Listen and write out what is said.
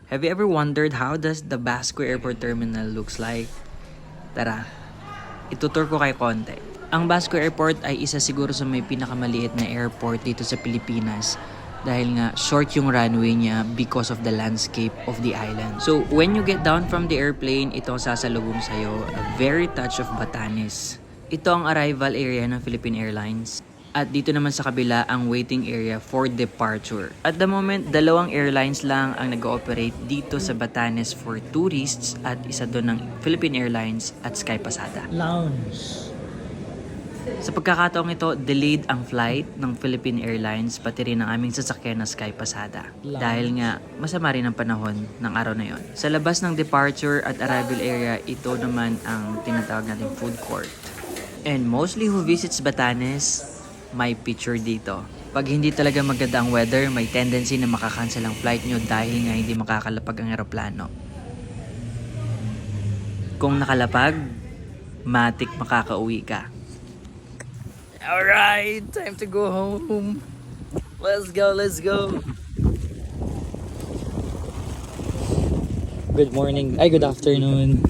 Have you ever wondered how does the Basco Airport Terminal looks like? Tara, itutur ko kay konti. Ang Basco Airport ay isa siguro sa may pinakamaliit na airport dito sa Pilipinas dahil nga short yung runway niya because of the landscape of the island. So when you get down from the airplane, ito ang sasalubong sa'yo, a very touch of Batanes. Ito ang arrival area ng Philippine Airlines. At dito naman sa kabila ang waiting area for departure. At the moment, dalawang airlines lang ang nag-ooperate dito sa Batanes for tourists at isa doon ng Philippine Airlines at Sky Pasada. Lounge. Sa pagkakataong ito, delayed ang flight ng Philippine Airlines pati rin ang aming sasakyan na Sky Pasada. Dahil nga, masama rin ang panahon ng araw na yon. Sa labas ng departure at arrival area, ito naman ang tinatawag nating food court. And mostly who visits Batanes, may picture dito. Pag hindi talaga maganda ang weather, may tendency na makakancel ang flight nyo dahil nga hindi makakalapag ang eroplano. Kung nakalapag, matik makakauwi ka. Alright, time to go home. Let's go, let's go. Good morning, ay good afternoon.